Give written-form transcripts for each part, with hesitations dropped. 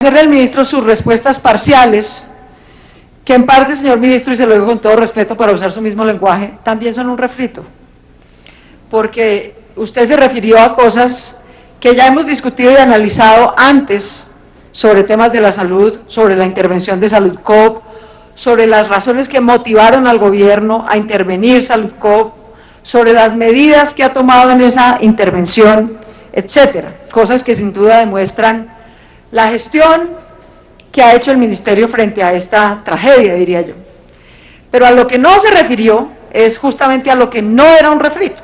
Hacerle al ministro sus respuestas parciales, que en parte, señor ministro, y se lo digo con todo respeto para usar su mismo lenguaje, también son un refrito, porque usted se refirió a cosas que ya hemos discutido y analizado antes sobre temas de la salud, sobre la intervención de Saludcoop, sobre las razones que motivaron al gobierno a intervenir Saludcoop, sobre las medidas que ha tomado en esa intervención, etcétera, cosas que sin duda demuestran la gestión que ha hecho el ministerio frente a esta tragedia, diría yo. Pero a lo que no se refirió es justamente a lo que no era un refrito,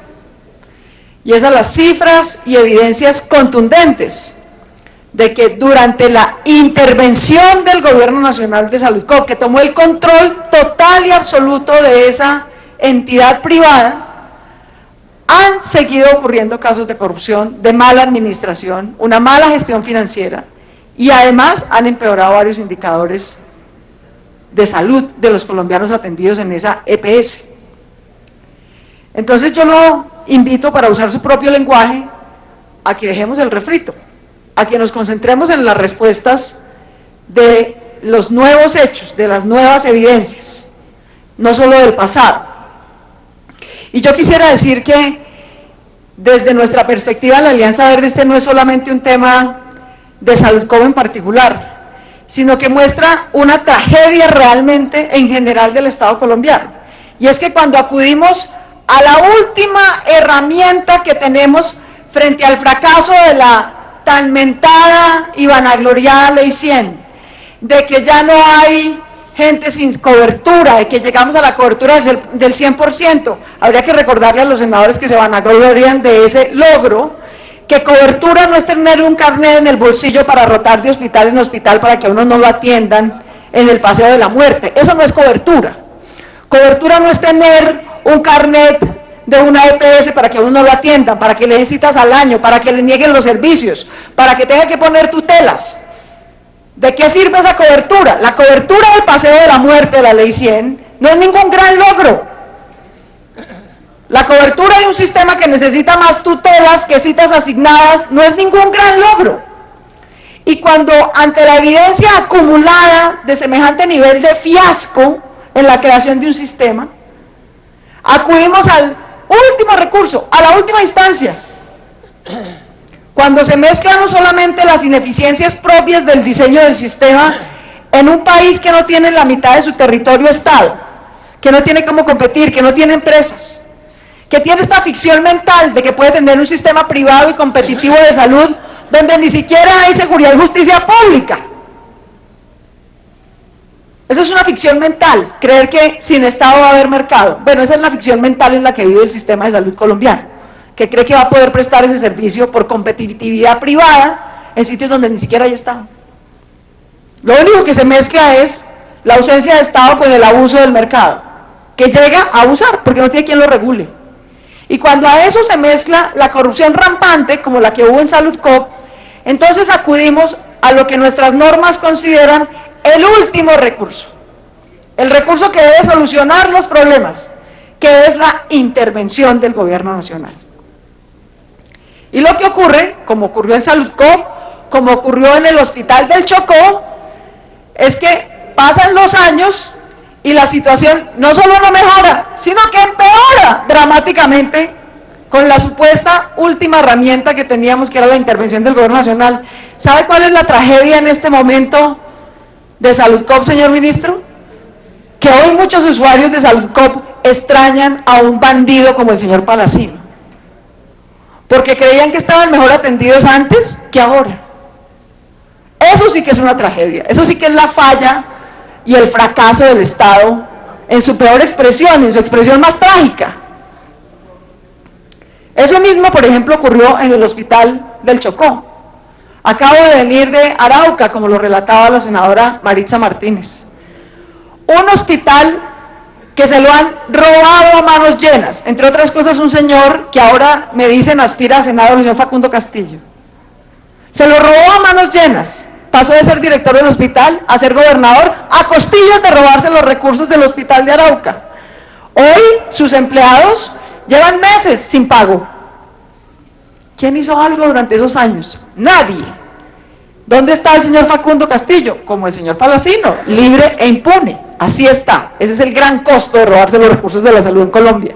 y es a las cifras y evidencias contundentes de que durante la intervención del Gobierno Nacional de Saludcoop, que tomó el control total y absoluto de esa entidad privada, han seguido ocurriendo casos de corrupción, de mala administración, una mala gestión financiera, y además han empeorado varios indicadores de salud de los colombianos atendidos en esa EPS. Entonces yo lo invito, para usar su propio lenguaje, a que dejemos el refrito, a que nos concentremos en las respuestas de los nuevos hechos, de las nuevas evidencias, no solo del pasado. Y yo quisiera decir que desde nuestra perspectiva la Alianza Verde, este no es solamente un tema de Saludcoop en particular, sino que muestra una tragedia realmente en general del Estado colombiano. Y es que cuando acudimos a la última herramienta que tenemos frente al fracaso de la tan mentada y vanagloriada Ley 100, de que ya no hay gente sin cobertura, de que llegamos a la cobertura del 100%, habría que recordarle a los senadores que se vanaglorian de ese logro, que cobertura no es tener un carnet en el bolsillo para rotar de hospital en hospital para que a uno no lo atiendan en el paseo de la muerte. Eso no es cobertura. Cobertura no es tener un carnet de una EPS para que a uno no lo atiendan, para que le den citas al año, para que le nieguen los servicios, para que tenga que poner tutelas. ¿De qué sirve esa cobertura? La cobertura del paseo de la muerte de la Ley 100 no es ningún gran logro. La cobertura de un sistema que necesita más tutelas que citas asignadas no es ningún gran logro. Y cuando ante la evidencia acumulada de semejante nivel de fiasco en la creación de un sistema, acudimos al último recurso, a la última instancia, cuando se mezclan no solamente las ineficiencias propias del diseño del sistema en un país que no tiene la mitad de su territorio Estado, que no tiene cómo competir, que no tiene empresas, que tiene esta ficción mental de que puede tener un sistema privado y competitivo de salud donde ni siquiera hay seguridad y justicia pública. Eso es una ficción mental, creer que sin Estado va a haber mercado. Bueno, esa es la ficción mental en la que vive el sistema de salud colombiano, que cree que va a poder prestar ese servicio por competitividad privada en sitios donde ni siquiera hay Estado. Lo único que se mezcla es la ausencia de Estado con el abuso del mercado, que llega a abusar porque no tiene quien lo regule. Y cuando a eso se mezcla la corrupción rampante, como la que hubo en Saludcoop, entonces acudimos a lo que nuestras normas consideran el último recurso, el recurso que debe solucionar los problemas, que es la intervención del gobierno nacional. Y lo que ocurre, como ocurrió en Saludcoop, como ocurrió en el hospital del Chocó, es que pasan los años y la situación no solo no mejora, sino que empeora dramáticamente con la supuesta última herramienta que teníamos, que era la intervención del gobierno nacional. ¿Sabe cuál es la tragedia en este momento de Saludcoop, señor ministro? Que hoy muchos usuarios de Saludcoop extrañan a un bandido como el señor Palacino, porque creían que estaban mejor atendidos antes que ahora. Eso sí que es una tragedia, eso sí que es la falla y el fracaso del Estado en su peor expresión, en su expresión más trágica. Eso mismo, por ejemplo, ocurrió en el hospital del Chocó. Acabo de venir de Arauca, como lo relataba la senadora Maritza Martínez. Un hospital que se lo han robado a manos llenas, entre otras cosas un señor que ahora me dicen aspira a senador, el señor Facundo Castillo. Se lo robó a manos llenas. Pasó de ser director del hospital a ser gobernador a costillas de robarse los recursos del hospital de Arauca. Hoy sus empleados llevan meses sin pago. ¿Quién hizo algo durante esos años? Nadie. ¿Dónde está el señor Facundo Castillo? Como el señor Palacino, libre e impune. Así está. Ese es el gran costo de robarse los recursos de la salud en Colombia.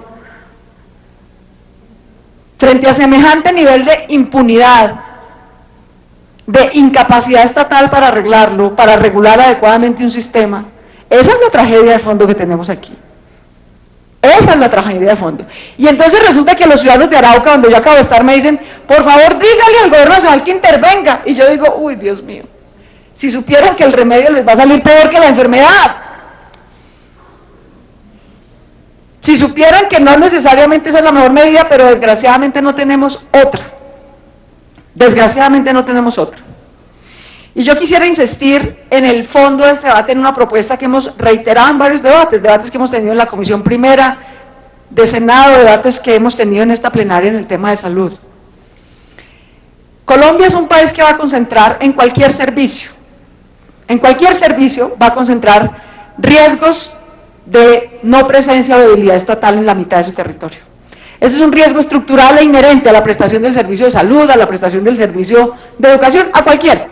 Frente a semejante nivel de impunidad, de incapacidad estatal para arreglarlo, para regular adecuadamente un sistema, esa es la tragedia de fondo que tenemos aquí. Esa es la tragedia de fondo. Y entonces resulta que los ciudadanos de Arauca, donde yo acabo de estar, me dicen, por favor dígale al gobierno nacional que intervenga. Y yo digo, uy, Dios mío, si supieran que el remedio les va a salir peor que la enfermedad. Si supieran que no necesariamente esa es la mejor medida, pero desgraciadamente no tenemos otra. Desgraciadamente no tenemos otra. Y yo quisiera insistir en el fondo de este debate, en una propuesta que hemos reiterado en varios debates que hemos tenido en la Comisión Primera de Senado, debates que hemos tenido en esta plenaria en el tema de salud. Colombia es un país que va a concentrar en cualquier servicio va a concentrar riesgos de no presencia o debilidad estatal en la mitad de su territorio. Ese es un riesgo estructural e inherente a la prestación del servicio de salud, a la prestación del servicio de educación, a cualquiera.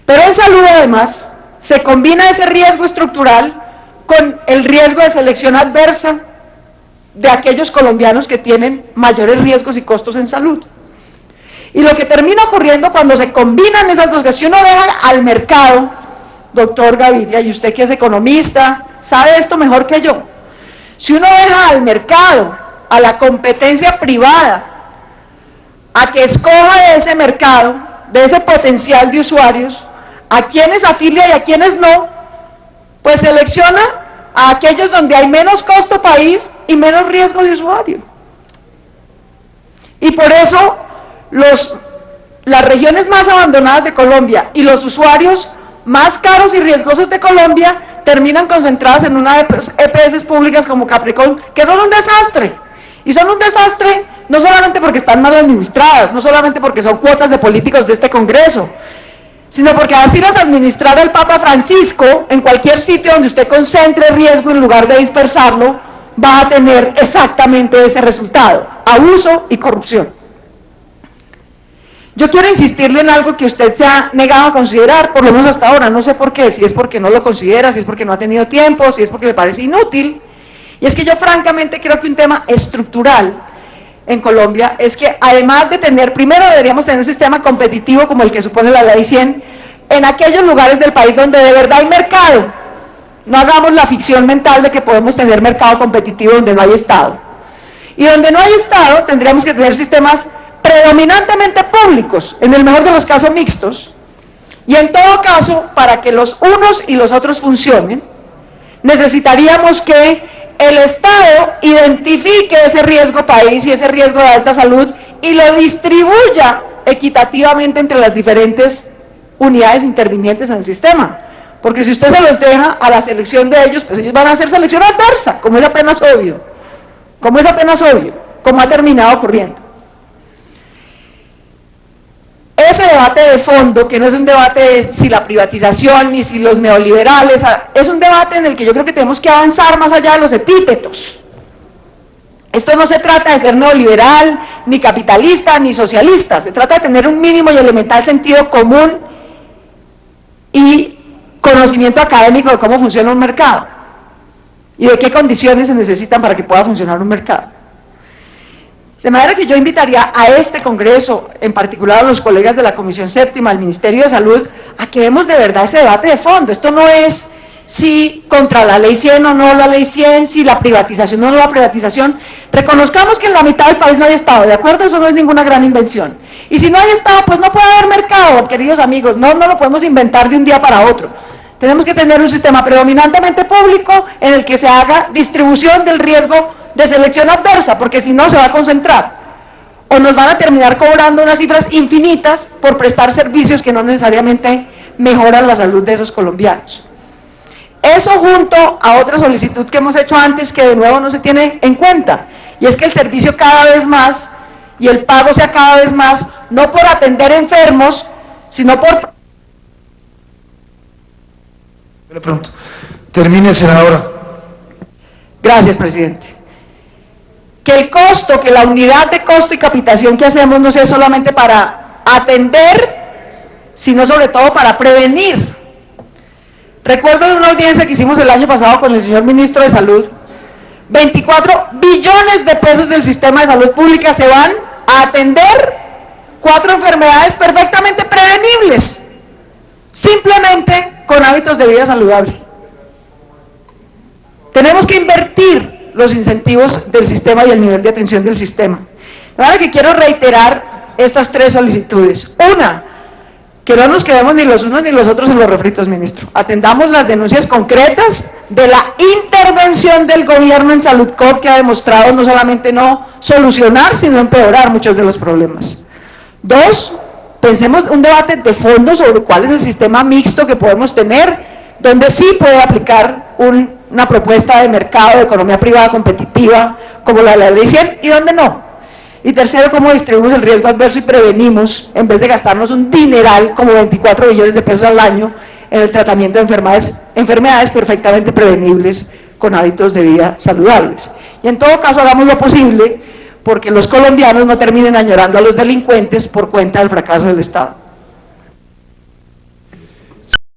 Pero en salud además se combina ese riesgo estructural con el riesgo de selección adversa de aquellos colombianos que tienen mayores riesgos y costos en salud. Y lo que termina ocurriendo cuando se combinan esas dos, que si uno deja al mercado, doctor Gaviria, y usted que es economista, sabe esto mejor que yo, si uno deja al mercado, a la competencia privada, a que escoja de ese mercado, de ese potencial de usuarios, a quienes afilia y a quienes no, pues selecciona a aquellos donde hay menos costo país y menos riesgo de usuario. Y por eso las regiones más abandonadas de Colombia y los usuarios más caros y riesgosos de Colombia terminan concentradas en unas EPS públicas como Capricorn, que son un desastre. Y son un desastre no solamente porque están mal administradas, no solamente porque son cuotas de políticos de este Congreso, sino porque así las administrara el Papa Francisco, en cualquier sitio donde usted concentre riesgo en lugar de dispersarlo, va a tener exactamente ese resultado: abuso y corrupción. Yo quiero insistirle en algo que usted se ha negado a considerar, por lo menos hasta ahora, no sé por qué, si es porque no lo considera, si es porque no ha tenido tiempo, si es porque le parece inútil, y es que yo francamente creo que un tema estructural en Colombia es que además de tener, primero deberíamos tener un sistema competitivo como el que supone la Ley 100, en aquellos lugares del país donde de verdad hay mercado. No hagamos la ficción mental de que podemos tener mercado competitivo donde no hay Estado. Y donde no hay Estado tendríamos que tener sistemas predominantemente públicos, en el mejor de los casos mixtos, y en todo caso, para que los unos y los otros funcionen, necesitaríamos que el Estado identifique ese riesgo país y ese riesgo de alta salud y lo distribuya equitativamente entre las diferentes unidades intervinientes en el sistema. Porque si usted se los deja a la selección de ellos, pues ellos van a hacer selección adversa, como es apenas obvio, como ha terminado ocurriendo. Ese debate de fondo, que no es un debate de si la privatización ni si los neoliberales, es un debate en el que yo creo que tenemos que avanzar más allá de los epítetos. Esto no se trata de ser neoliberal, ni capitalista, ni socialista, se trata de tener un mínimo y elemental sentido común y conocimiento académico de cómo funciona un mercado y de qué condiciones se necesitan para que pueda funcionar un mercado. De manera que yo invitaría a este Congreso, en particular a los colegas de la Comisión Séptima, al Ministerio de Salud, a que demos de verdad ese debate de fondo. Esto no es si contra la Ley 100 o no la Ley 100, si la privatización o no la privatización. Reconozcamos que en la mitad del país no hay Estado, ¿de acuerdo? Eso no es ninguna gran invención. Y si no hay Estado, pues no puede haber mercado, queridos amigos, no lo podemos inventar de un día para otro. Tenemos que tener un sistema predominantemente público en el que se haga distribución del riesgo de selección adversa, porque si no se va a concentrar, o nos van a terminar cobrando unas cifras infinitas por prestar servicios que no necesariamente mejoran la salud de esos colombianos. Eso junto a otra solicitud que hemos hecho antes, que de nuevo no se tiene en cuenta, y es que el servicio cada vez más, y el pago sea cada vez más, no por atender enfermos, sino por... Le pregunto, termine, senadora. Gracias, presidente. Que el costo, que la unidad de costo y capitación que hacemos no sea solamente para atender sino sobre todo para prevenir. Recuerdo de una audiencia que hicimos el año pasado con el señor ministro de Salud, 24 billones de pesos del sistema de salud pública se van a atender 4 enfermedades perfectamente prevenibles, simplemente con hábitos de vida saludable. Tenemos que invertir los incentivos del sistema y el nivel de atención del sistema. Ahora que quiero reiterar estas 3 solicitudes. Una, que no nos quedemos ni los unos ni los otros en los refritos, ministro. Atendamos las denuncias concretas de la intervención del gobierno en Saludcop, que ha demostrado no solamente no solucionar, sino empeorar muchos de los problemas. 2, pensemos un debate de fondo sobre cuál es el sistema mixto que podemos tener, donde sí puede aplicar una propuesta de mercado de economía privada competitiva, como la de la Ley 100, y donde no. Y tercero, cómo distribuimos el riesgo adverso y prevenimos, en vez de gastarnos un dineral, como 24 billones de pesos al año, en el tratamiento de enfermedades perfectamente prevenibles con hábitos de vida saludables. Y en todo caso, hagamos lo posible porque los colombianos no terminen añorando a los delincuentes por cuenta del fracaso del Estado.